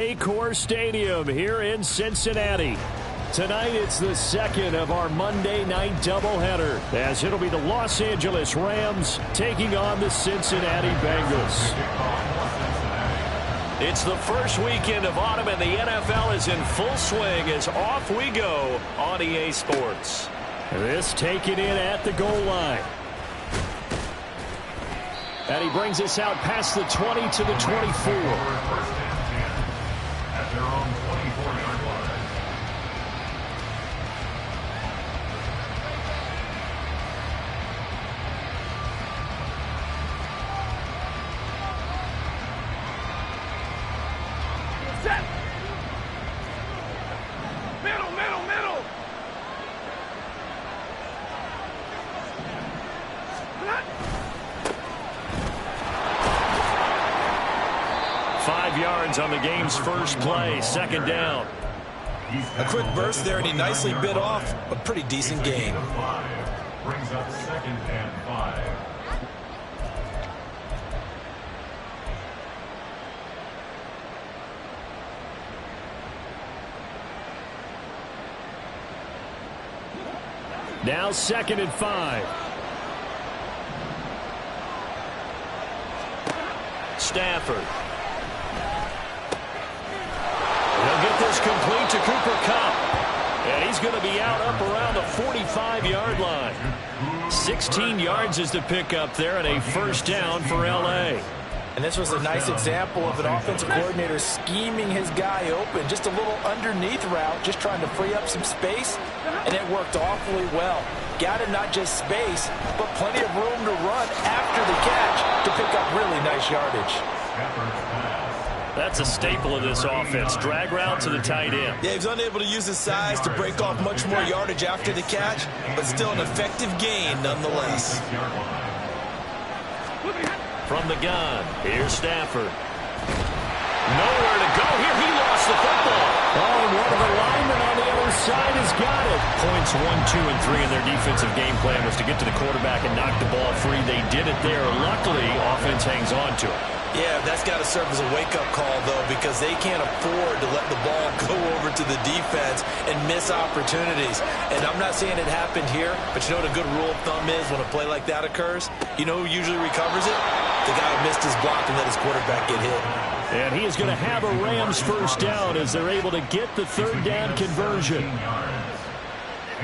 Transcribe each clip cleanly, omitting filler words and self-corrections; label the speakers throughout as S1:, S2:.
S1: Acor Stadium here in Cincinnati. Tonight it's the second of our Monday night doubleheader, as it'll be the Los Angeles Rams taking on the Cincinnati Bengals. It's the first weekend of autumn and the NFL is in full swing as off we go on EA Sports. This taken in at the goal line. And he brings us out past the 20 to the 24.
S2: Their own 24-yard line.
S3: Set. Middle, middle, middle.
S1: 5 yards on the game's first play, second down.
S4: A quick burst there, and he nicely bit off a pretty decent gain.
S2: Brings up 2nd and 5.
S1: Now 2nd and 5. Stafford. He'll get this complete to Cooper Kupp. And he's going to be out up around the 45-yard line. 16 yards is the pickup there and a first down for L.A.
S4: And this was a nice example of an offensive coordinator scheming his guy open. Just a little underneath route, just trying to free up some space. And it worked awfully well. Got him not just space, but plenty of room to run after the catch to pick up really nice yardage.
S1: That's a staple of this offense. Drag route to the tight end.
S4: Yeah, he's unable to use his size to break off much more yardage after the catch, but still an effective gain nonetheless.
S1: From the gun, here's Stafford. Nowhere to go here. He lost the football. Oh, and one of the linemen on the other side has got it. Points 1, 2, and 3 in their defensive game plan was to get to the quarterback and knock the ball free. They did it there. Luckily, offense hangs on to it.
S4: Yeah, that's got to serve as a wake-up call, though, because they can't afford to let the ball go over to the defense and miss opportunities. And I'm not saying it happened here, but you know what a good rule of thumb is when a play like that occurs? You know who usually recovers it? The guy who missed his block and let his quarterback get hit.
S1: And he is going to have a Rams first down as they're able to get the third down conversion.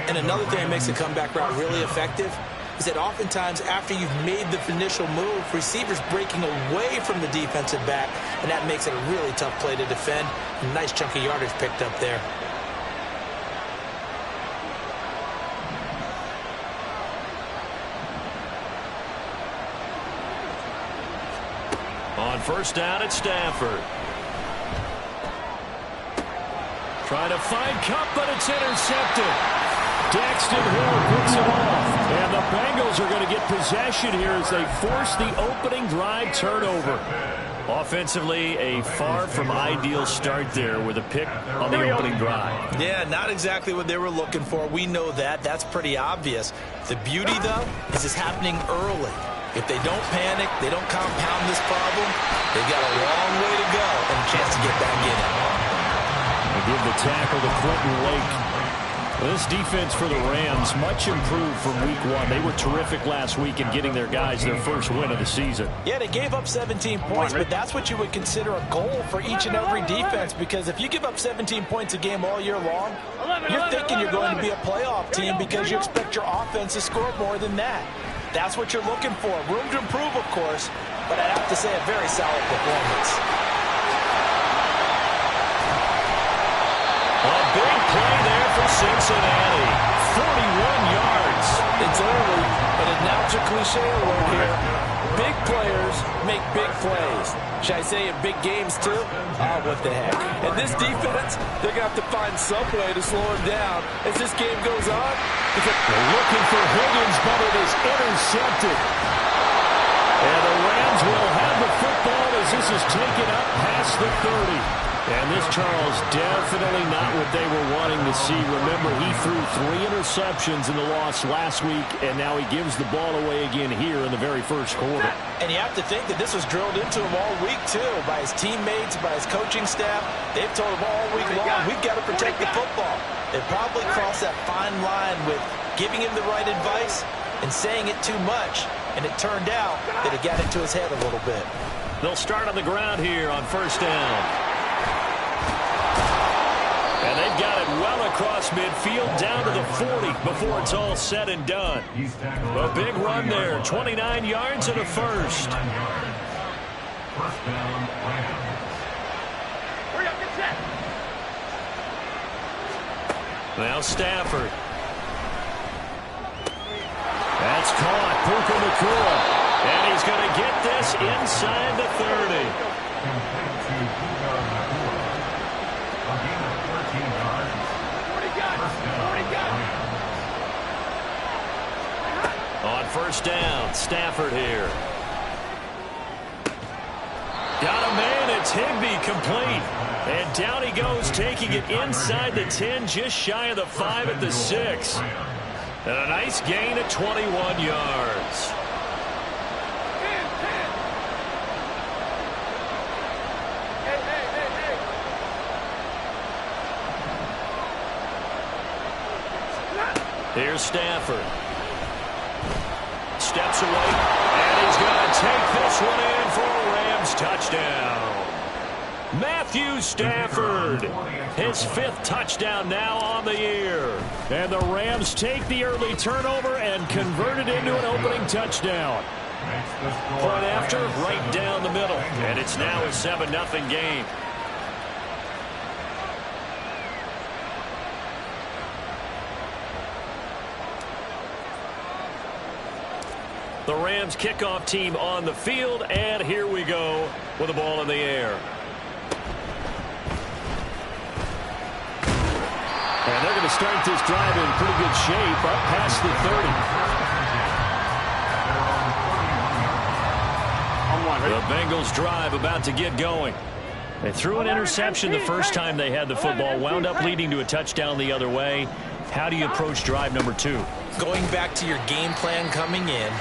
S4: And another thing that makes the comeback route really effective is that oftentimes after you've made the initial move, receivers breaking away from the defensive back, and that makes it a really tough play to defend. A nice chunk of yardage picked up there.
S1: On first down, it's Stafford. Trying to find Kupp, but it's intercepted. Daxton Hill picks it off. And the Bengals are going to get possession here as they force the opening drive turnover. Offensively, a far from ideal start there with a pick on the opening drive.
S4: Yeah, not exactly what they were looking for. We know that. That's pretty obvious. The beauty, though, is it's happening early. If they don't panic, they don't compound this problem, they've got a long way to go and a chance to get back in it.
S1: They give the tackle to Quentin Lake. This defense for the Rams, much improved from week 1. They were terrific last week in getting their guys their first win of the season.
S4: Yeah, they gave up 17 points, but that's what you would consider a goal for each and every defense, because if you give up 17 points a game all year long, you're thinking you're going to be a playoff team because you expect your offense to score more than that. That's what you're looking for. Room to improve, of course, but I'd have to say a very solid performance.
S1: A big play there for Cincinnati. 41 yards.
S4: It's early, but it's a cliche alert here. Big players make big plays. Should I say in big games, too? Oh, what the heck. And this defense, they're going to have to find some way to slow him down as this game goes on.
S1: They're looking for Higgins, but it is intercepted. And the Rams will have the football as this is taken up past the 30. And this, Charles, definitely not what they were wanting to see. Remember, he threw 3 interceptions in the loss last week, and now he gives the ball away again here in the very first quarter.
S4: And you have to think that this was drilled into him all week, too, by his teammates, by his coaching staff. They've told him all week long, we've got to protect the football. They probably crossed that fine line with giving him the right advice and saying it too much. And it turned out that it got into his head a little bit.
S1: They'll start on the ground here on first down. And they've got it well across midfield down to the 40 before it's all said and done. A big run there, 29 yards and a first.
S2: First down, Rams.
S3: Hurry up, get set.
S1: Now Stafford. That's caught. Puka Nacua. And he's going to get this inside the 30.
S2: Complete to Puka Nacua. A gain of 13 yards.
S3: 40 guys.
S2: First down,
S3: 40 guys.
S2: Rams.
S1: On first down, Stafford here. Got a man, it's Higbee, complete. And down he goes, taking it inside the 10, just shy of the 5 at the 6. And a nice gain of 21 yards.
S3: 10. Hey.
S1: Here's Stafford. Steps away, and he's going to take this one in for a Rams touchdown. Matthew Stafford, his 5th touchdown now on the year. And the Rams take the early turnover and convert it into an opening touchdown. Point after, right down the middle. And it's now a 7-0 game. The Rams kickoff team on the field, and here we go with the ball in the air. And they're going to start this drive in pretty good shape, up past the 30. The Bengals drive about to get going. They threw an interception the first time they had the football, wound up leading to a touchdown the other way. How do you approach drive number 2?
S4: Going back to your game plan coming in,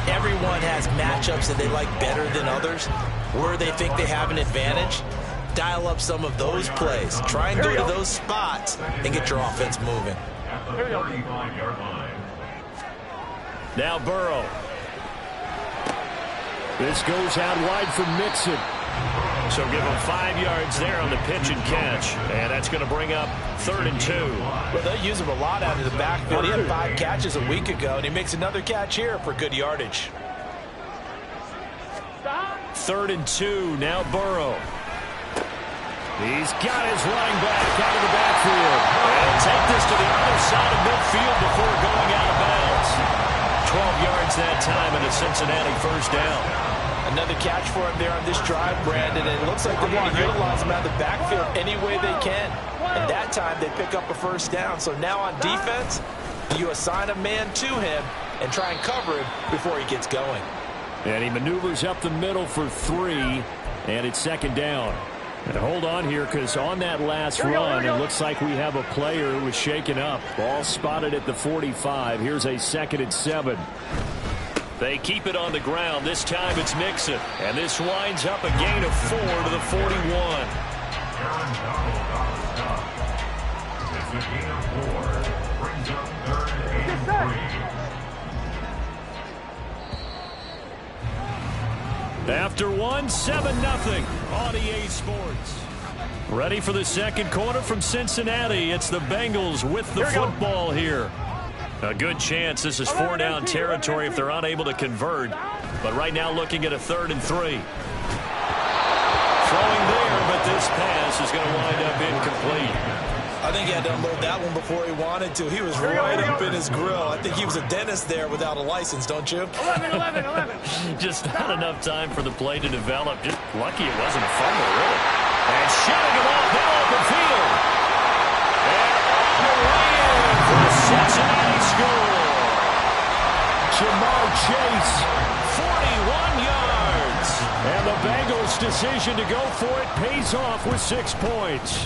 S4: everyone has matchups that they like better than others, where they think they have an advantage. Dial up some of those plays. Try and go to those spots and get your offense moving.
S2: At the 35-yard line.
S1: Now Burrow. This goes out wide for Mixon. So give him 5 yards there on the pitch and catch. And that's going to bring up 3rd and 2.
S4: Well, they'll use him a lot out of the backfield. He had 5 catches a week ago, and he makes another catch here for good yardage.
S1: 3rd and 2. Now Burrow. He's got his running back out of the backfield. And take this to the other side of midfield before going out of bounds. 12 yards that time and a Cincinnati first down.
S4: Another catch for him there on this drive, Brandon, and it looks like they're going to utilize him out of the backfield any way they can. And that time they pick up a first down. So now on defense, you assign a man to him and try and cover him before he gets going.
S1: And he maneuvers up the middle for 3, and it's 2nd down. And hold on here, because on that last run, it looks like we have a player who was shaken up. Ball spotted at the 45. Here's a 2nd and 7. They keep it on the ground. This time it's Mixon. And this winds up a gain of 4 to the 41.
S2: Aaron Donald got the stop. It's a gain of 4. Brings up 3rd and 3.
S1: After 1, 7-0 on EA Sports. Ready for the second quarter from Cincinnati. It's the Bengals with the football here. A good chance this is 4-down territory if they're unable to convert. But right now looking at a 3rd and 3. Throwing there, but this pass is going to wind up incomplete.
S4: I think he had to unload that one before he wanted to. He was right up in his grill. I think he was a dentist there without a license, don't you?
S3: 11.
S1: Just not enough time for the play to develop. Just lucky it wasn't a fumble, really. And shutting him off now open field. And on the way in for a Cincinnati score. Jamar Chase, 41 yards. And the Bengals to decision to go for it pays off with 6 points.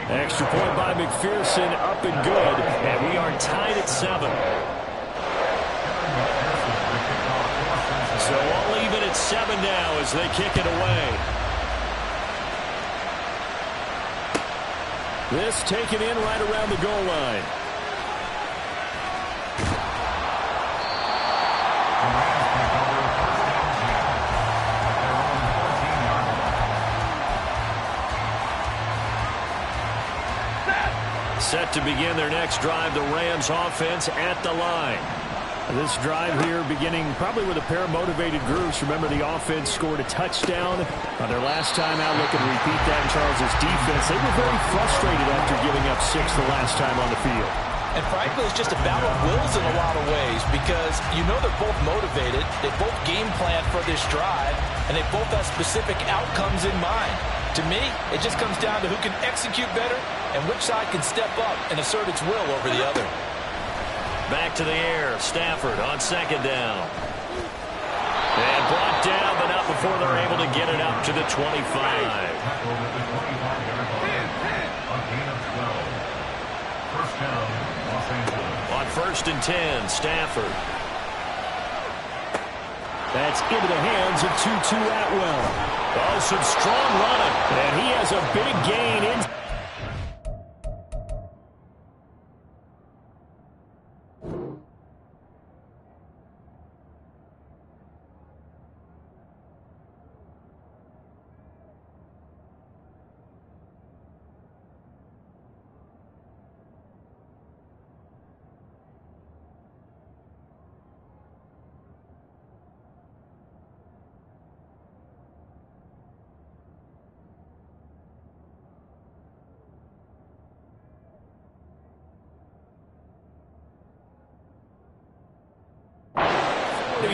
S1: Extra point by McPherson, up and good, and we are tied at 7. So all even at 7 now as they kick it away. This taken in right around the goal line. Set to begin their next drive, the Rams offense at the line. This drive here beginning probably with a pair of motivated groups. Remember, the offense scored a touchdown on their last time out. Looking to repeat that in Charles's defense. They were very frustrated after giving up 6 the last time on the field.
S4: And frankly, it's just a battle of wills in a lot of ways because you know they're both motivated. They both game plan for this drive, and they both have specific outcomes in mind. To me, it just comes down to who can execute better and which side can step up and assert its will over the other.
S1: Back to the air. Stafford on 2nd down. And brought down, but not before they're able to get it up to the 25. On 1st and 10, Stafford. That's into the hands of Tutu Atwell. Oh, some strong running. And he has a big gain in.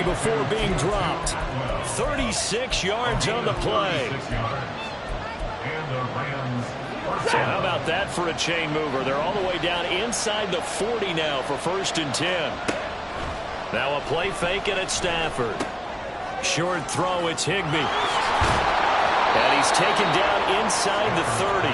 S1: Before being dropped. 36 yards on the play. So how about that for a chain mover? They're all the way down inside the 40 now for 1st and 10. Now a play fake and it's Stafford. Short throw, it's Higbee. And he's taken down inside the 30.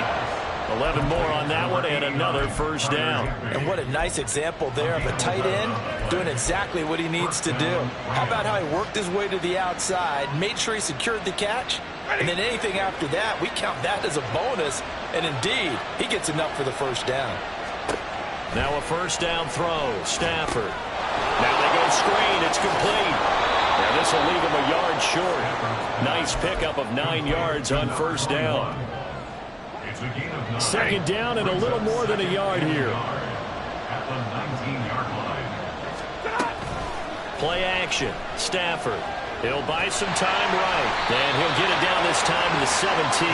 S1: 11 more on that one and another 1st down.
S4: And what a nice example there of a tight end doing exactly what he needs to do. How about how he worked his way to the outside, made sure he secured the catch, and then anything after that, we count that as a bonus. And indeed, he gets enough for the 1st down.
S1: Now a 1st down throw. Stafford. Now they go screen. It's complete. And this will leave him a yard short. Nice pickup of 9 yards on 1st down. 2nd down and a little more than a yard here.
S2: At the 19-yard line.
S1: Play action. Stafford. He'll buy some time right. And he'll get it down this time to the 17.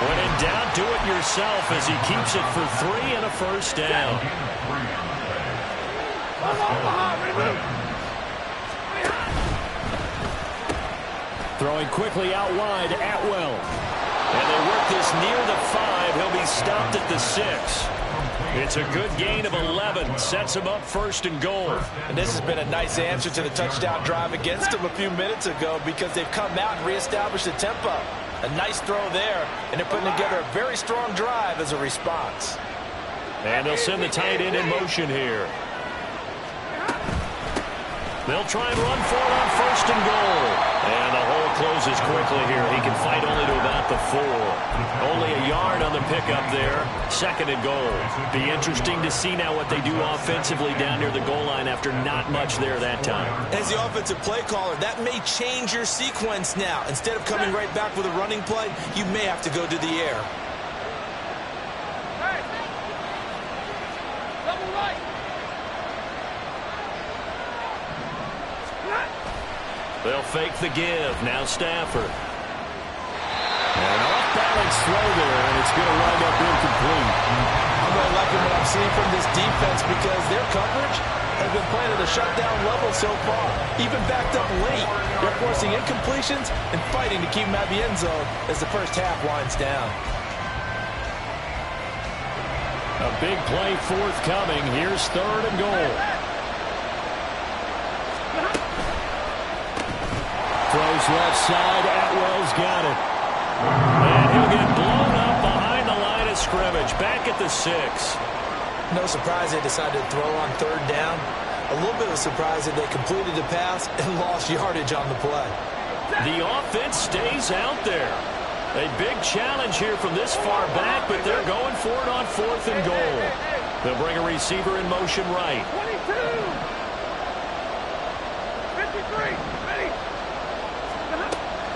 S1: When in doubt, do it yourself as he keeps it for 3 and a 1st down. Throwing quickly out wide, Atwell. And they work this near the 5. He'll be stopped at the 6. It's a good gain of 11. Sets him up 1st and goal.
S4: And this has been a nice answer to the touchdown drive against them a few minutes ago because they've come out and reestablished the tempo. A nice throw there, and they're putting together a very strong drive as a response.
S1: And they'll send the tight end in motion here. They'll try and run for it on 1st and goal. And the hole closes quickly here. He can fight only to about the 4. Only a yard on the pickup there. 2nd and goal. Be interesting to see now what they do offensively down near the goal line after not much there that time.
S4: As the offensive play caller, that may change your sequence now. Instead of coming right back with a running play, you may have to go to the air.
S3: Hey! Double right!
S1: They'll fake the give. Now Stafford. And an off-balance throw there, and it's going to wind up incomplete.
S4: I'm really liking what I'm seeing from this defense because their coverage has been playing at a shutdown level so far. Even backed up late, they're forcing incompletions and fighting to keep them out of the end zone as the 1st half winds down.
S1: A big play forthcoming. Here's 3rd and goal. Throws goes left side. Atwell's got it. And he'll get blown up behind the line of scrimmage. Back at the 6.
S4: No surprise they decided to throw on 3rd down. A little bit of a surprise that they completed the pass and lost yardage on the play.
S1: The offense stays out there. A big challenge here from this far back, but they're going for it on 4th and goal. They'll bring a receiver in motion right.
S3: 22. 53. Ready.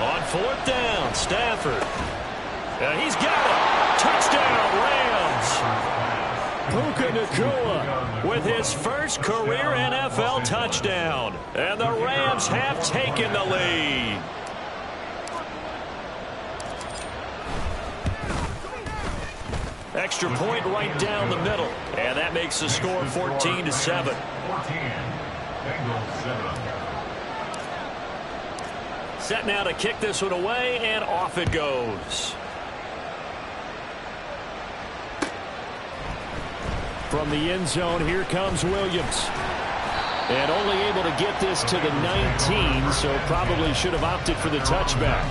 S1: On 4th down, Stafford. He's got it. Touchdown, Rams. Puka Nacua with his first career NFL touchdown. And the Rams have taken the lead. Extra point right down the middle. And that makes the score 14-7.
S2: 14. Bengals 7.
S1: Set now to kick this one away, and off it goes. From the end zone, here comes Williams. And only able to get this to the 19, so probably should have opted for the touchback.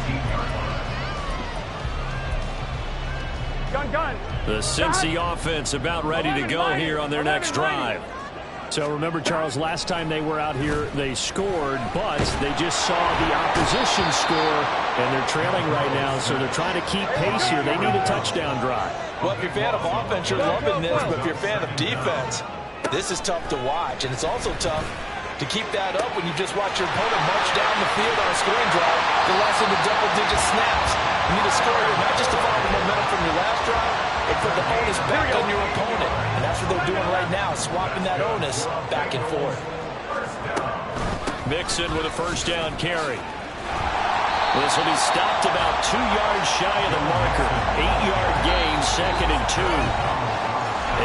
S3: Gun.
S1: The Cincy offense about ready to go here on their next drive. So remember, Charles, last time they were out here, they scored, but they just saw the opposition score, and they're trailing right now, so they're trying to keep pace here. They need a touchdown drive.
S4: Well, if you're a fan of offense, you're loving this, but if you're a fan of defense, this is tough to watch, and it's also tough to keep that up when you just watch your opponent march down the field on a scoring drive to less than the double-digit snaps. You need to score here, not just to follow the momentum from your last drive, but put the onus back on your opponent. And that's what they're doing right now, swapping that onus back and forth.
S1: Mixon with a first down carry. This will be stopped about 2 yards shy of the marker. 8-yard gain, 2nd and 2.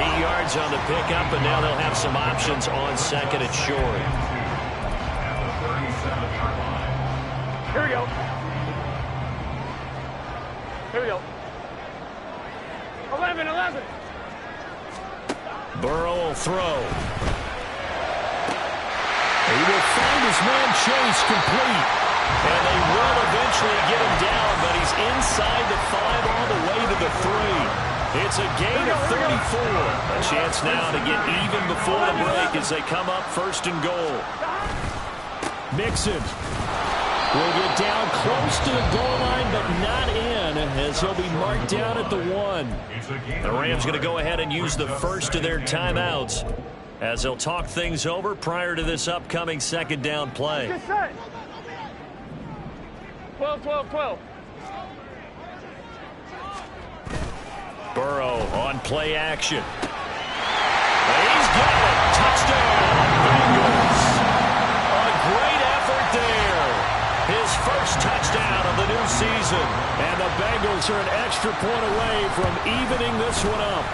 S1: 8 yards on the pickup, and now they'll have some options on 2nd and short.
S3: Here we go. Here we go. 11.
S1: Burrow will throw. He will find his man Chase complete. And they will eventually get him down, but he's inside the 5 all the way to the 3. It's a gain of 34. A chance now to get even before the break as they come up 1st and goal. Mixon will get down close to the goal line, but not in, as he'll be marked down at the 1. The Rams going to go ahead and use the first of their timeouts as they'll talk things over prior to this upcoming 2nd down play.
S3: Get set. 12.
S1: Burrow on play action. He's got it. Touchdown, Bengals. A great effort there. His first touchdown of the new season. And the Bengals are an extra point away from evening this one up.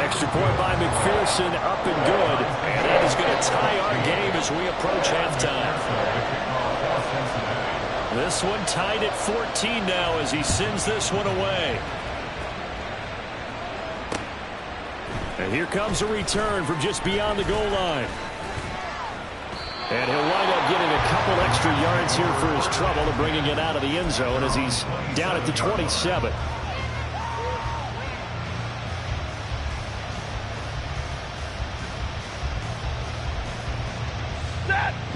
S1: Extra point by McPherson, up and good. And that is going to tie our game as we approach halftime. This one tied at 14 now as he sends this one away. And here comes a return from just beyond the goal line. And he'll wind up getting a couple extra yards here for his trouble to bringing it out of the end zone as he's down at the 27.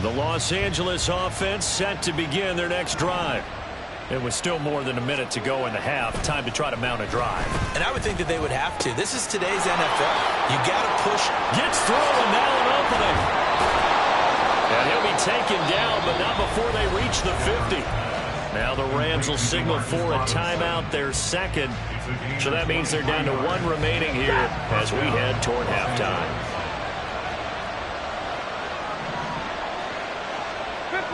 S1: The Los Angeles offense set to begin their next drive. It was still more than a minute to go in the half. Time to try to mount a drive.
S4: And I would think that they would have to. This is today's NFL. You got to push.
S1: Gets through, and now an opening. And he'll be taken down, but not before they reach the 50. Now the Rams will signal for a timeout, their 2nd. So that means they're down to 1 remaining here as we head toward halftime.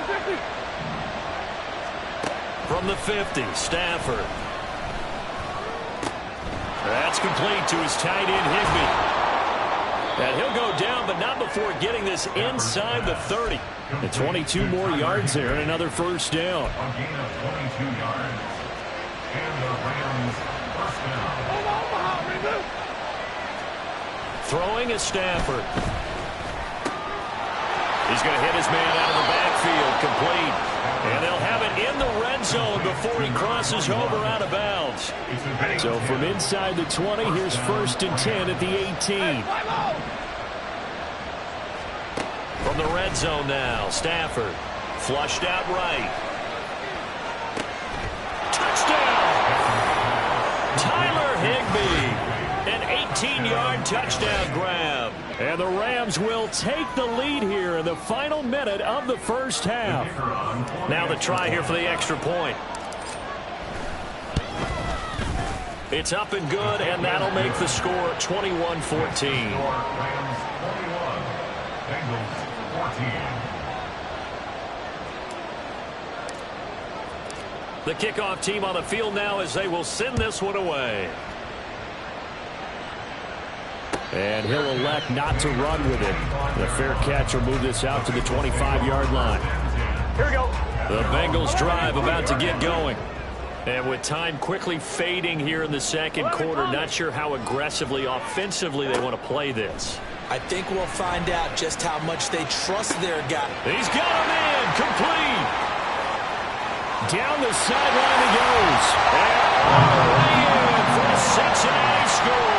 S3: 50.
S1: From the 50, Stafford. That's complete to his tight end, Higbee. And he'll go down, but not before getting this inside the 30. And 22 more yards there and another first down.
S2: A gain of 22 yards. And the Rams first down.
S1: Throwing is Stafford. He's going to hit his man out of the backfield, complete. And they'll have it in the red zone before he crosses over out of bounds. So from inside the 20, here's 1st and 10 at the 18. From the red zone now, Stafford. Flushed out right. Touchdown! Tyler Higbee. An 18-yard touchdown grab. And the Rams will take the lead here in the final minute of the first half. Now the try here for the extra point. It's up and good, and that'll make the score 21-14. The kickoff team on the field now as they will send this one away. And he'll elect not to run with it. The fair catch will move this out to the 25-yard line.
S3: Here we go.
S1: The Bengals drive about to get going. And with time quickly fading here in the second quarter, not sure how aggressively, offensively they want to play this.
S4: I think we'll find out just how much they trust their guy.
S1: He's got him in, complete. Down the sideline he goes. And all the way in for a Cincinnati score.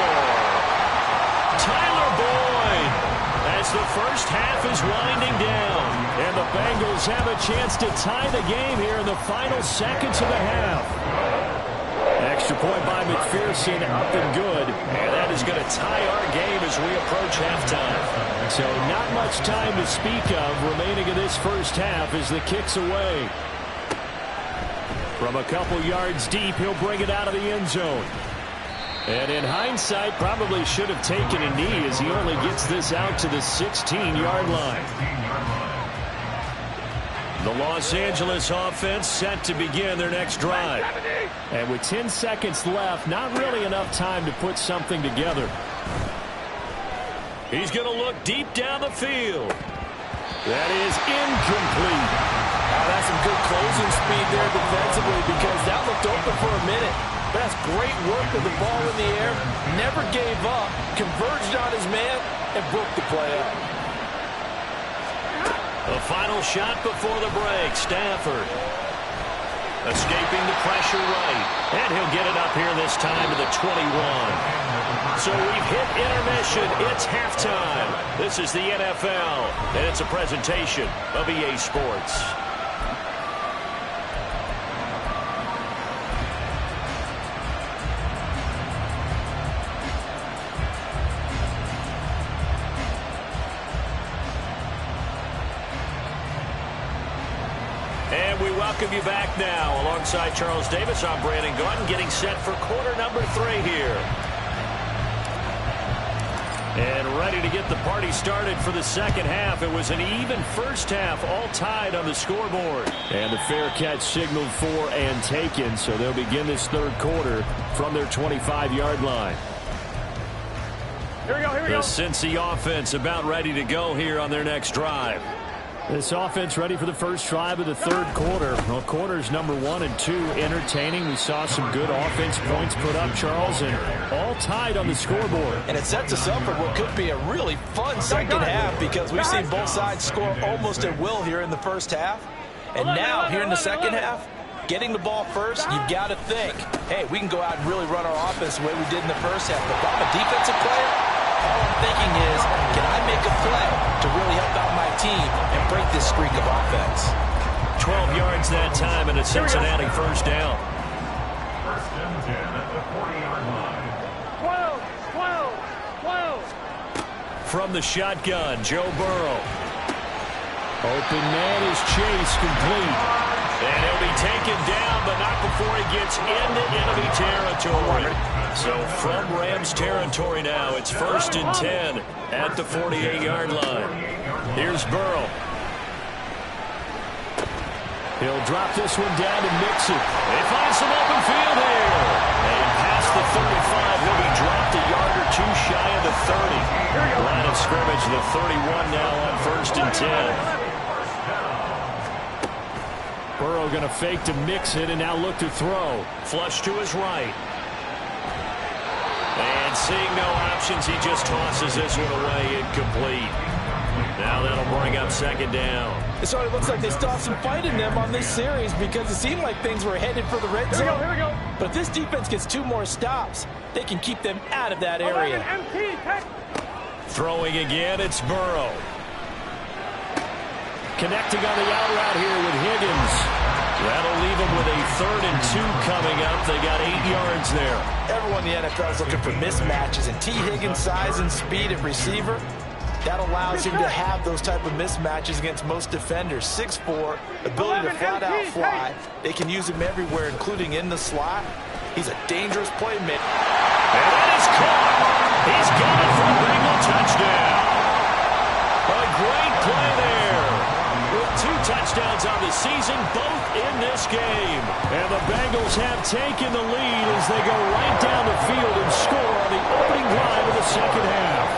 S1: Tyler Boyd, as the first half is winding down. And the Bengals have a chance to tie the game here in the final seconds of the half. Extra point by McPherson, up and good. And that is going to tie our game as we approach halftime. So not much time to speak of remaining in this first half as the kick's away. From a couple yards deep, he'll bring it out of the end zone. And in hindsight, probably should have taken a knee as he only gets this out to the 16-yard line. The Los Angeles offense set to begin their next drive. And with 10 seconds left, not really enough time to put something together. He's going to look deep down the field. That is incomplete.
S4: That's some good closing speed there defensively because that looked open for a minute. But that's great work with the ball in the air. Never gave up, converged on his man, and broke the play up.
S1: The final shot before the break. Stafford escaping the pressure right. And he'll get it up here this time to the 21. So we've hit intermission. It's halftime. This is the NFL, and it's a presentation of EA Sports. Welcome you back now. Alongside Charles Davis, I'm Brandon Gaudin, getting set for quarter number 3 here. And ready to get the party started for the second half. It was an even first half, all tied on the scoreboard. And the fair catch signaled for and taken, so they'll begin this third quarter from their 25-yard line.
S3: Here we go, here we
S1: The
S3: go.
S1: Cincy offense about ready to go here on their next drive. This offense ready for the first drive of the third quarter. Well, quarters number 1 and 2 entertaining. We saw some good offense points put up, Charles, and all tied on the scoreboard.
S4: And it sets us up for what could be a really fun second half because we've seen both sides score almost at will here in the first half. And now, here in the second half, getting the ball first, you've got to think, hey, we can go out and really run our offense the way we did in the first half. But if I'm a defensive player, all I'm thinking is, can I make a play to really help out my team and break this streak of offense?
S1: 12 yards that time and a Cincinnati first down.
S2: First and 10 at the 40-yard line.
S3: 12.
S1: From the shotgun, Joe Burrow. Open man is Chase, complete. And he'll be taken down, but not before he gets into enemy territory. So from Rams territory now, it's first and 10 at the 48-yard line. Here's Burrow. He'll drop this one down to Mixon. They find some open field here. And past the 35, he'll be dropped a yard or two shy of the 30. Line of scrimmage, the 31 now on first and 10. Burrow going to fake to Mixon and now look to throw. Flush to his right. And seeing no options, he just tosses this one away incomplete. Now that'll bring up second down.
S4: It sort of looks like they still have some fight in them on this series because it seemed like things were headed for the red zone.
S3: Here we go.
S4: But if this defense gets 2 more stops, they can keep them out of that area.
S1: Throwing again, it's Burrow. Connecting on the out route here with Higgins. That'll leave them with a 3rd and 2 coming up. They got 8 yards there.
S4: Everyone in the NFL is looking for mismatches, and T. Higgins' size and speed at receiver, that allows him to have those type of mismatches against most defenders. 6'4", ability to flat-out fly. They can use him everywhere, including in the slot. He's a dangerous playmaker.
S1: And that is caught. He's got it for a Bengal touchdown. A great play there. With 2 touchdowns on the season, both in this game. And the Bengals have taken the lead as they go right down the field and score on the opening drive of the second half.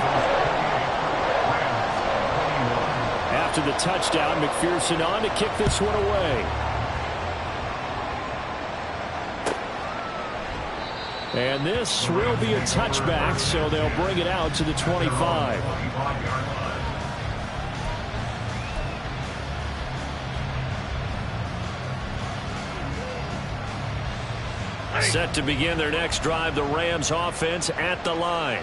S1: After the touchdown, McPherson on to kick this one away. And this will be a touchback, so they'll bring it out to the 25. Set to begin their next drive, the Rams offense at the line.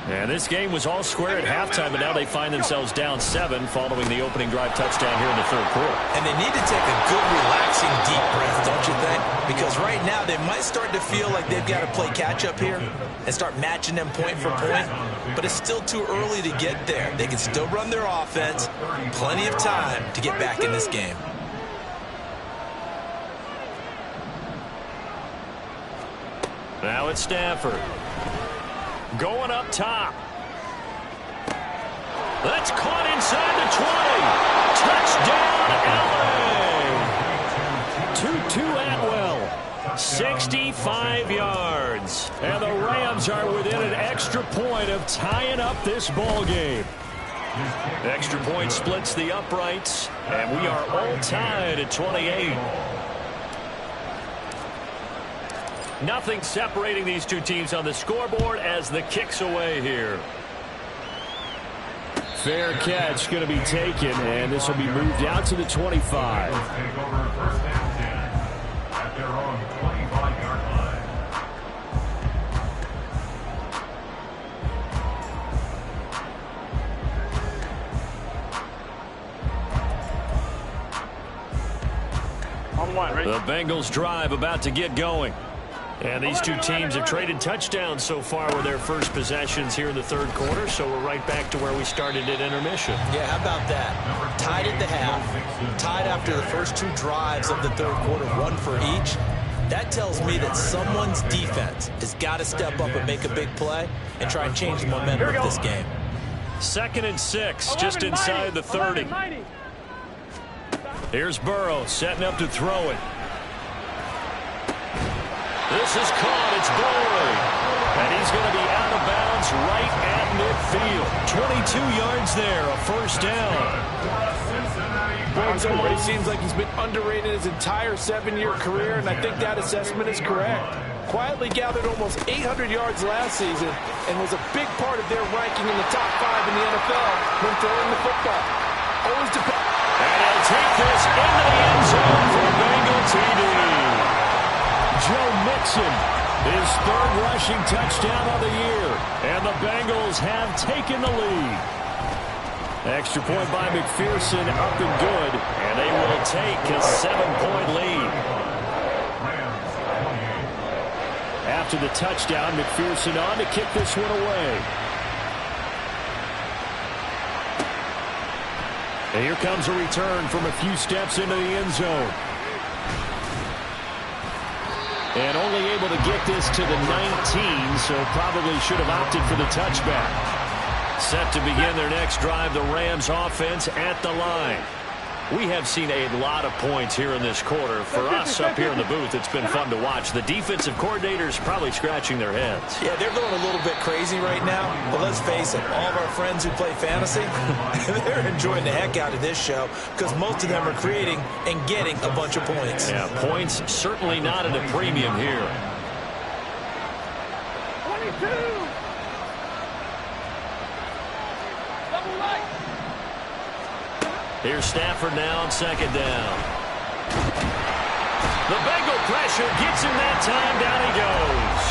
S1: And this game was all square at halftime, but now they find themselves down 7 following the opening drive touchdown here in the 3rd quarter.
S4: And they need to take a good, relaxing, deep breath, don't you think? Because right now they might start to feel like they've got to play catch-up here and start matching them point for point. But it's still too early to get there. They can still run their offense. Plenty of time to get back in this game.
S1: Now it's Stafford. Going up top. That's caught inside the 20. Touchdown, LA. Atwell. 65 yards. And the Rams are within an extra point of tying up this ball game. Extra point splits the uprights. And we are all tied at 28. Nothing separating these 2 teams on the scoreboard as the kick's away here. Fair catch going to be taken, and this will be moved out to the 25.
S2: Take over first down 10 at their own 25-yard line.
S3: On 1, ready?
S1: The Bengals drive about to get going. And these 2 teams have traded touchdowns so far with their first possessions here in the 3rd quarter, so we're right back to where we started at intermission.
S4: Yeah, how about that? Tied at the half, tied after the first 2 drives of the 3rd quarter, 1 for each. That tells me that someone's defense has got to step up and make a big play and try and change the momentum of this game.
S1: 2nd and 6, just inside the 30. Here's Burrow setting up to throw it. This is caught. It's Boyd. And he's going to be out of bounds right at midfield. 22 yards there, a first down.
S4: Boyd seems like he's been underrated his entire 7-year career, and I think that assessment is correct. Quietly gathered almost 800 yards last season and was a big part of their ranking in the top 5 in the NFL when throwing the football. Always depends.
S1: And he'll take this into the end zone for a Bengal TD. Joe Mixon, his 3rd rushing touchdown of the year. And the Bengals have taken the lead. Extra point by McPherson, up and good. And they will take a 7-point lead. After the touchdown, McPherson on to kick this one away. And here comes a return from a few steps into the end zone. And only able to get this to the 19, so probably should have opted for the touchback. Set to begin their next drive, the Rams offense at the line. We have seen a lot of points here in this quarter. For us up here in the booth, it's been fun to watch. The defensive coordinators probably scratching their heads.
S4: Yeah, they're going a little bit crazy right now. But let's face it, all of our friends who play fantasy, they're enjoying the heck out of this show because most of them are creating and getting a bunch of points.
S1: Yeah, points certainly not at a premium here.
S3: 22. Double right.
S1: Here's Stafford now on second down. The Bengal pressure gets him that time. Down he goes.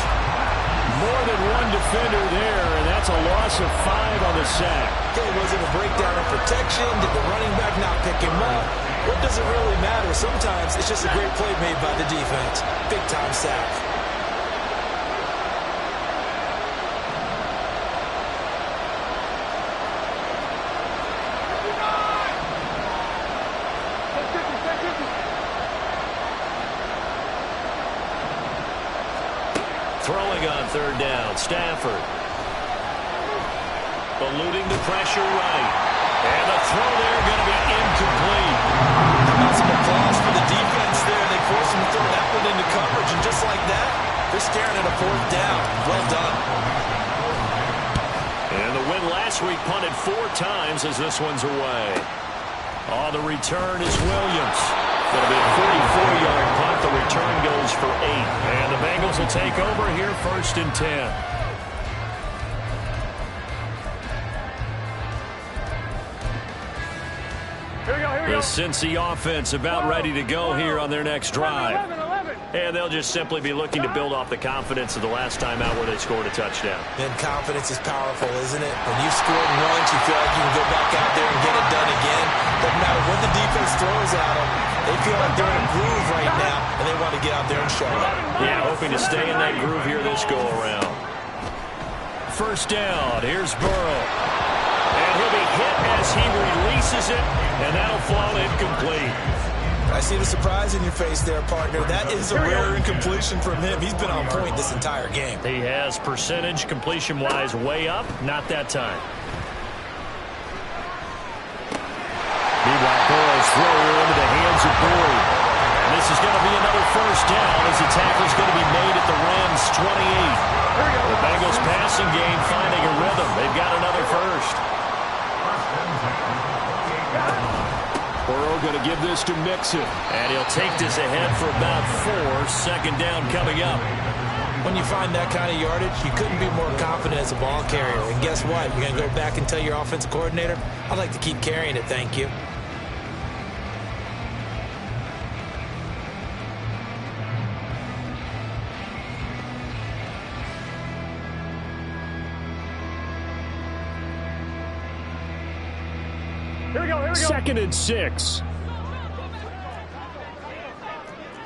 S1: More than one defender there, and that's a loss of 5 on the sack.
S4: Okay, was it a breakdown of protection? Did the running back not pick him up? What does it really matter? Sometimes it's just a great play made by the defense. Big-time sack.
S1: Throwing on third down, Stafford. Eluding the pressure right. And the throw there going to be incomplete.
S4: How about some applause for the defense there? They forced him to throw that one into coverage, and just like that, they're staring at a fourth down. Well done.
S1: And the win last week punted 4 times as this one's away. On the return is Williams. Going to be a 44-yard punt. The return goes for 8. And the Bengals will take over here, 1st and 10. The Cincy offense about ready to go here on their next drive. And they'll just simply be looking to build off the confidence of the last time out where they scored a touchdown.
S4: And confidence is powerful, isn't it? When you've scored once, you feel like you can go back out there and get it done again. Doesn't matter what the defense throws at them. They feel like they're in a groove right now, and they want to get out there and show it.
S1: Yeah, hoping to stay in that groove here this go-around. 1st down. Here's Burrow. And he'll be hit as he releases it, and that'll fall incomplete.
S4: I see the surprise in your face there, partner. That is a rare incompletion from him. He's been on point this entire game.
S1: He has percentage completion-wise way up. Not that time. Meanwhile, Burrow's throw into the hands of Boyd. And this is going to be another 1st down as the tackle's going to be made at the Rams' 28. The Bengals passing game finding a rhythm. They've got another 1st. Burrow going to give this to Mixon. And he'll take this ahead for about 4. 2nd down coming up.
S4: When you find that kind of yardage, you couldn't be more confident as a ball carrier. And guess what? You're going to go back and tell your offensive coordinator, I'd like to keep carrying it, thank you.
S3: Here we go.
S1: 2nd and 6.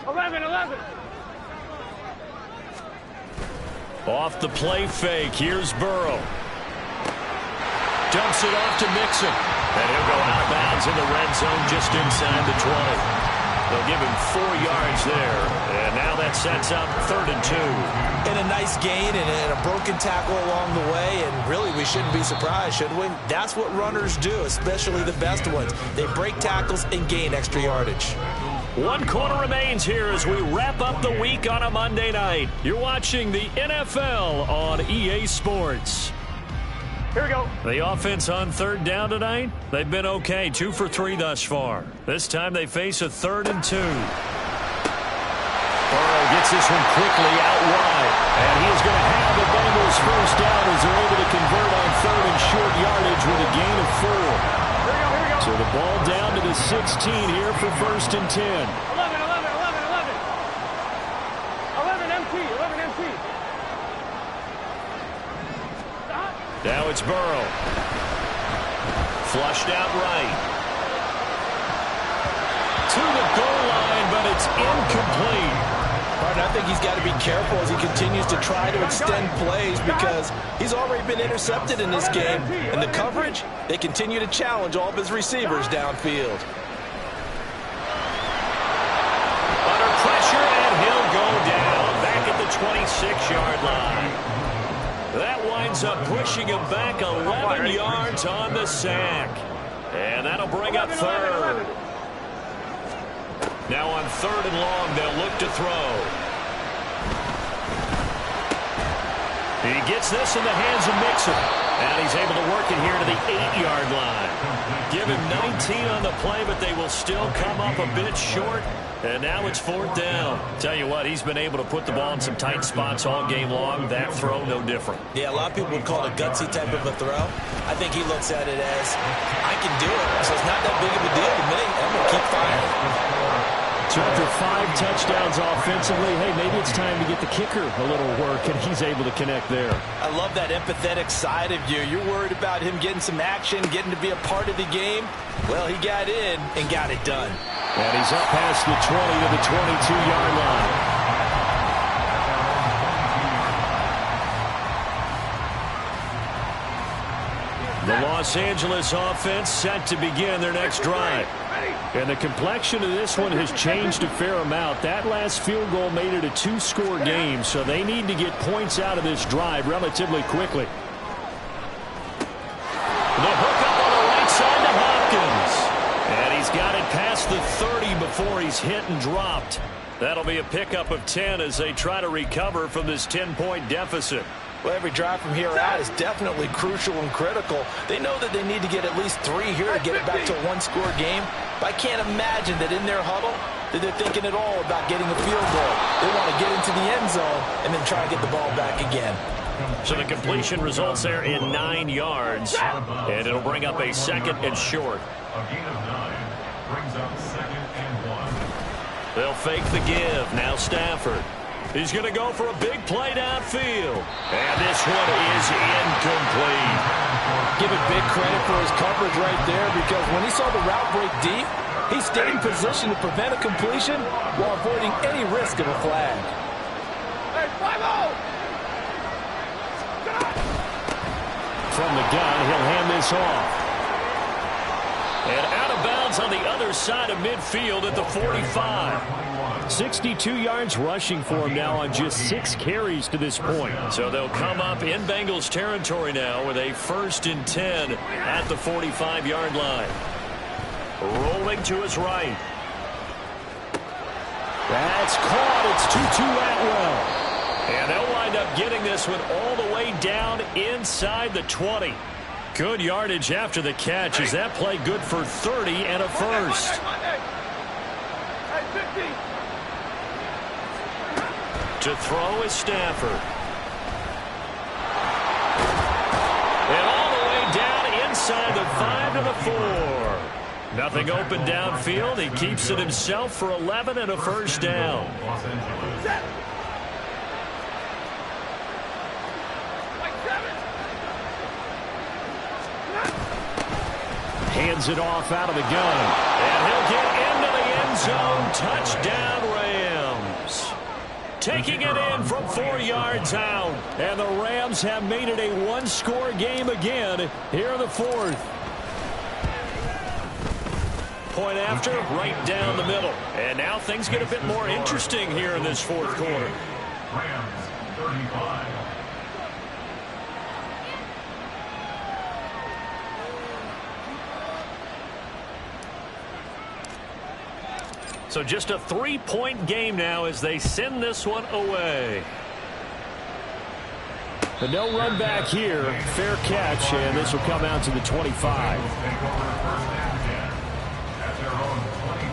S3: 11.
S1: Off the play fake. Here's Burrow. Dumps it off to Mixon. And he'll go out of bounds in the red zone just inside the 20. They'll give him 4 yards there. And now that sets up 3rd and 2.
S4: And a nice gain and a broken tackle along the way. And really, we shouldn't be surprised, should we? That's what runners do, especially the best ones. They break tackles and gain extra yardage.
S1: 1 quarter remains here as we wrap up the week on a Monday night. You're watching the NFL on EA Sports.
S3: Here we go.
S1: The offense on 3rd down tonight, they've been okay. 2 for 3 thus far. This time they face a 3rd and 2. Burrow gets this one quickly out wide. And he is going to have the Bengals 1st down as they're able to convert on 3rd and short yardage with a gain of 4. So the ball down to the 16 here for 1st and 10.
S3: 11 MT.
S1: Now it's Burrow. Flushed out right. To the goal line, but it's incomplete.
S4: I think he's got to be careful as he continues to try to extend plays because he's already been intercepted in this game. And the coverage, they continue to challenge all of his receivers downfield.
S1: Under pressure, and he'll go down back at the 26-yard line. That winds up pushing him back 11 yards on the sack. And that'll bring up 3rd. Now on 3rd and long, they'll look to throw. He gets this in the hands of Mixon. And he's able to work it here to the 8-yard line. Give him 19 on the play, but they will still come up a bit short. And now it's 4th down. Tell you what, he's been able to put the ball in some tight spots all game long. That throw, no different.
S4: Yeah, a lot of people would call it a gutsy type of a throw. I think he looks at it as, I can do it, so it's not that big of a deal to me. I'm going to keep firing.
S1: So after 5 touchdowns offensively, hey, maybe it's time to get the kicker a little work, and he's able to connect there.
S4: I love that empathetic side of you. You're worried about him getting some action, getting to be a part of the game. Well, he got in and got it done.
S1: And he's up past the 20 to the 22-yard line. The Los Angeles offense set to begin their next drive. And the complexion of this one has changed a fair amount. That last field goal made it a 2-score game, so they need to get points out of this drive relatively quickly. The hook up on the right side to Hopkins. And he's got it past the 30 before he's hit and dropped. That'll be a pickup of 10 as they try to recover from this 10-point deficit.
S4: Well, every drive from here out is definitely crucial and critical. They know that they need to get at least 3 here to get it back to a 1-score game. But I can't imagine that in their huddle that they're thinking at all about getting a field goal. They want to get into the end zone and then try to get the ball back again.
S1: So the completion results there in 9 yards. And it'll bring up a 2nd and short.
S2: A gain of 9 brings up 2nd and 1.
S1: They'll fake the give. Now Stafford. He's going to go for a big play downfield. And this one is incomplete.
S4: Give it big credit for his coverage right there, because when he saw the route break deep, he stayed in position to prevent a completion while avoiding any risk of a flag.
S3: Hey, 5-0!
S1: From the gun, he'll hand this off. And out of bounds on the other side of midfield at the 45. 62 yards rushing for him now on just 6 carries to this point. So they'll come up in Bengals territory now with a 1st and 10 at the 45-yard line. Rolling to his right. That's caught. It's Tutu Atwell. And they'll wind up getting this one all the way down inside the 20. Good yardage after the catch. Is that play good for 30 and a 1st?
S3: Hey, 50!
S1: To throw is Stafford. And all the way down inside the 5 to the 4. Nothing open downfield. He keeps it himself for 11 and a 1st down. Hands it off out of the gun. And he'll get into the end zone. Touchdown, Rams. Taking it in from 4 yards out. And the Rams have made it a 1-score game again here in the 4th. Point after, right down the middle. And now things get a bit more interesting here in this 4th quarter.
S2: Rams 35.
S1: So just a 3-point game now as they send this one away. But no run back here. Fair catch, and this will come out to the 25.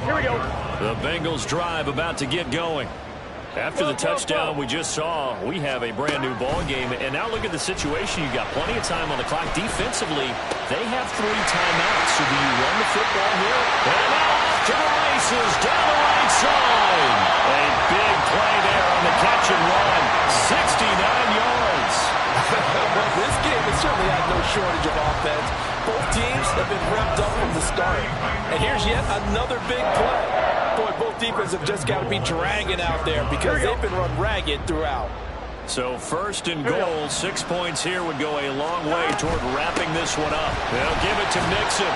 S3: Here we go.
S1: The Bengals drive about to get going. After the touchdown we just saw, we have a brand new ball game. And now look at the situation. You've got plenty of time on the clock. Defensively, they have 3 timeouts. So do you run the football here? And now off to the races down the right side. A big play there on the catch and run. 69 yards.
S4: This game has certainly had no shortage of offense. Both teams have been revved up from the start. And here's yet another big play. Boy, both defenses have just got to be dragging out there because they've been run ragged throughout.
S1: So 1st and goal, 6 points here would go a long way toward wrapping this one up. They'll give it to Mixon.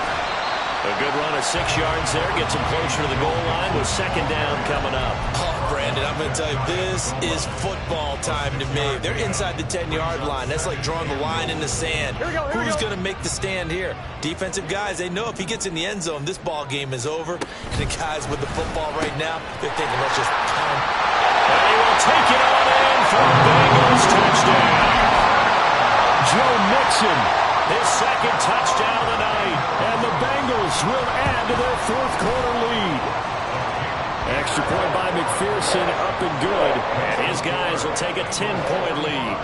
S1: A good run of 6 yards there. Gets him closer to the goal line with 2nd down coming up.
S4: Oh, Brandon, I'm going to tell you, this is football time to me. They're inside the 10-yard line. That's like drawing the line in the sand. Who's going to make the stand here? Defensive guys, they know if he gets in the end zone, this ball game is over. And the guys with the football right now, they're thinking, let's just pound.
S1: And he will take it on in for a Bengals touchdown. Joe Mixon, his 2nd touchdown of the night. And the Bengals fourth quarter lead. Extra point by McPherson, up and good. And his guys will take a 10-point lead.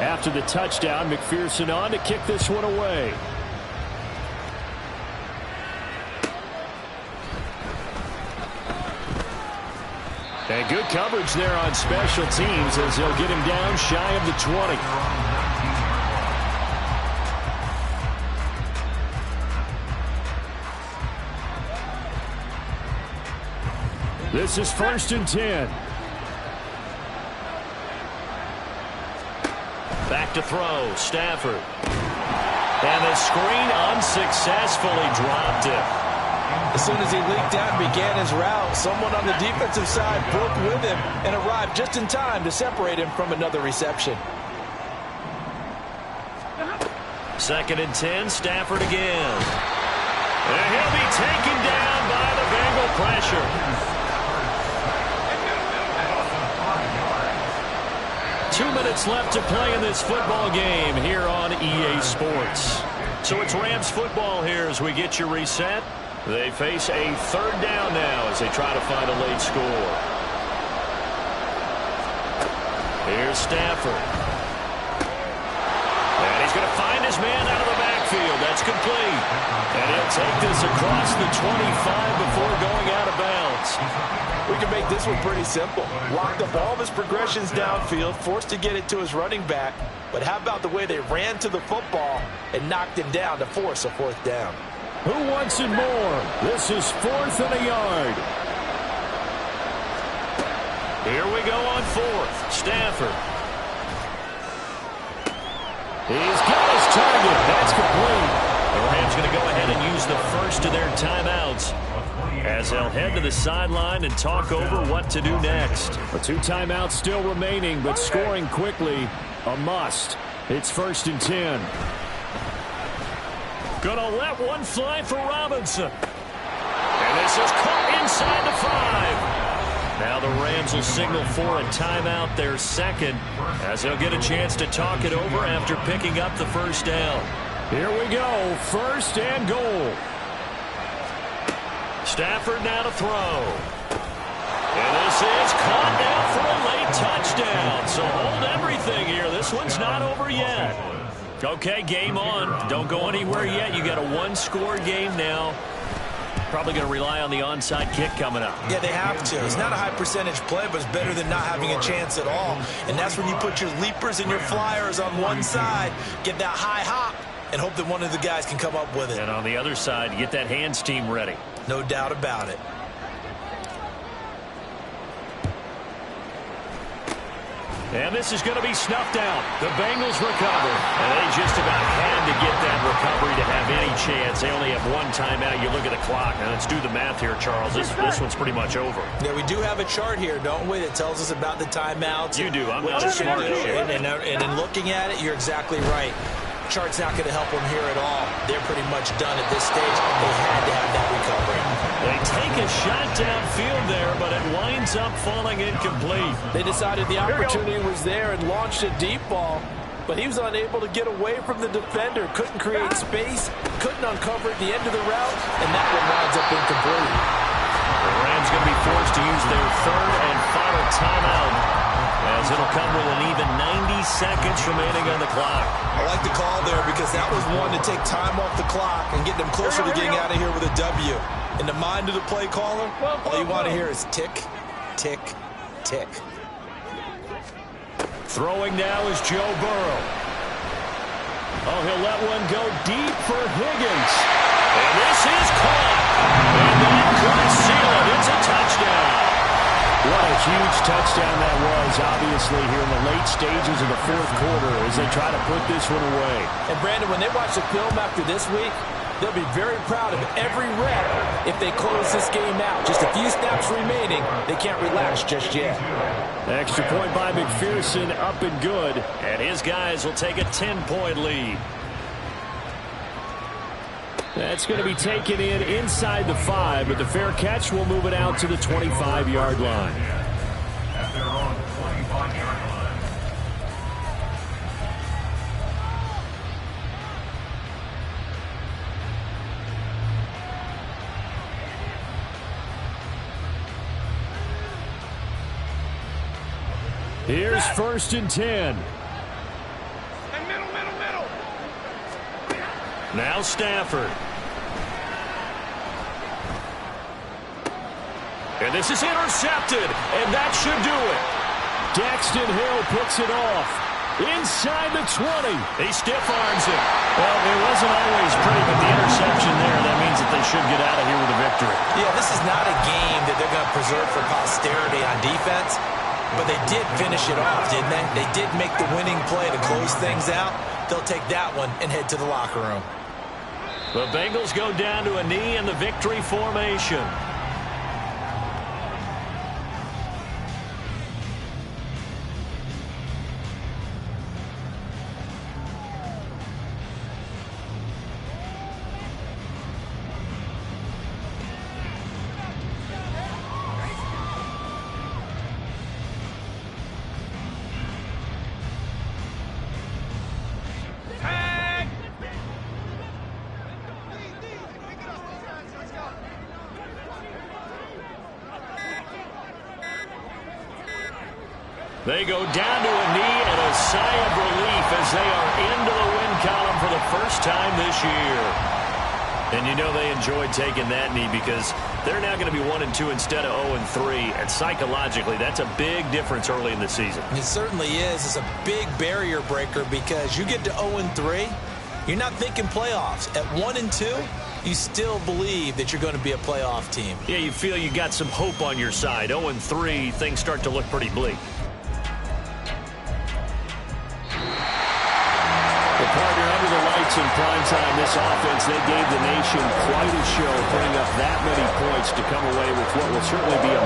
S1: After the touchdown, McPherson on to kick this one away. And good coverage there on special teams as they'll get him down shy of the 20. This is 1st and 10. Back to throw, Stafford. And the screen unsuccessfully dropped it.
S4: As soon as he leaked out and began his route, someone on the defensive side broke with him and arrived just in time to separate him from another reception.
S1: 2nd and 10, Stafford again. And he'll be taken down by the Bengal pressure. 2 minutes left to play in this football game here on EA Sports. So it's Rams football here as we get you reset. They face a 3rd down now as they try to find a late score. Here's Stafford. And he's going to find his man out of the backfield. That's complete. And he'll take this across the 25 before going out of bounds.
S4: We can make this one pretty simple. Locked up all of his progressions downfield, forced to get it to his running back. But how about the way they ran to the football and knocked him down to force a 4th down?
S1: Who wants it more? This is 4th and a yard. Here we go on 4th. Stafford. He's got his target. That's complete. The Rams going to go ahead and use the first of their timeouts as they'll head to the sideline and talk over what to do next. 2 timeouts still remaining, but scoring quickly, a must. It's 1st and 10. Gonna let one fly for Robinson. And this is caught inside the 5. Now the Rams will signal for a timeout, their 2nd, as they'll get a chance to talk it over after picking up the 1st down. Here we go, 1st and goal. Stafford now to throw. And this is caught down for a late touchdown. So hold everything here. This one's not over yet. Okay, game on. Don't go anywhere yet. You got a 1-score game now. Probably going to rely on the onside kick coming up.
S4: Yeah, they have to. It's not a high percentage play, but it's better than not having a chance at all. And that's when you put your leapers and your flyers on one side, get that high hop, and hope that one of the guys can come up with it.
S1: And on the other side, get that hands team ready.
S4: No doubt about it.
S1: And this is going to be snuffed out. The Bengals recover. And they just about had to get that recovery to have any chance. They only have 1 timeout. You look at the clock. Now let's do the math here, Charles. This one's pretty much over.
S4: Yeah, we do have a chart here, don't we, that tells us about the timeouts.
S1: You do. I'm not as smart as you.
S4: And in looking at it, you're exactly right. Chart's not going to help them here at all. They're pretty much done at this stage. They had to have that recovery.
S1: They take a shot downfield there, but it winds up falling incomplete.
S4: They decided the opportunity was there and launched a deep ball, but he was unable to get away from the defender. Couldn't create space, couldn't uncover at the end of the route, and that one winds up incomplete.
S1: The Rams going to be forced to use their 3rd and final timeout, as it'll come with an even 90 seconds remaining on the clock.
S4: I like the call there because that was one to take time off the clock and get them closer to getting out of here with a W. In the mind of the play caller, all you want to hear is tick, tick, tick.
S1: Throwing now is Joe Burrow. Oh, he'll let one go deep for Higgins. And this is caught. And that could seal it. It's a touchdown. What a huge touchdown that was, obviously, here in the late stages of the 4th quarter as they try to put this one away.
S4: And, Brandon, when they watch the film after this week, they'll be very proud of every rep if they close this game out. Just a few snaps remaining. They can't relax just yet.
S1: Extra point by McPherson, up and good. And his guys will take a 10-point lead. That's going to be taken in inside the 5, but the fair catch will move it out to the 25-yard line.
S2: At their own 25-yard line.
S1: Here's 1st and 10.
S3: Middle.
S1: Now Stafford. And this is intercepted, and that should do it. Daxton Hill puts it off. Inside the 20. He stiff arms it. Well, it wasn't always pretty, but the interception there, that means that they should get out of here with a victory.
S4: Yeah, this is not a game that they're going to preserve for posterity on defense, but they did finish it off, didn't they? They did make the winning play to close things out. They'll take that one and head to the locker room.
S1: The Bengals go down to a knee in the victory formation. They go down to a knee and a sigh of relief as they are into the win column for the first time this year. And you know they enjoyed taking that knee because they're now going to be 1-2 instead of 0-3. And psychologically, that's a big difference early in the season.
S4: It certainly is. It's a big barrier breaker because you get to 0-3, you're not thinking playoffs. At 1-2, you still believe that you're going to be a playoff team.
S1: Yeah, you feel you got some hope on your side. 0-3, things start to look pretty bleak. Partner, under the lights in prime time, this offense, they gave the nation quite a show, putting up that many points to come away with what will certainly be a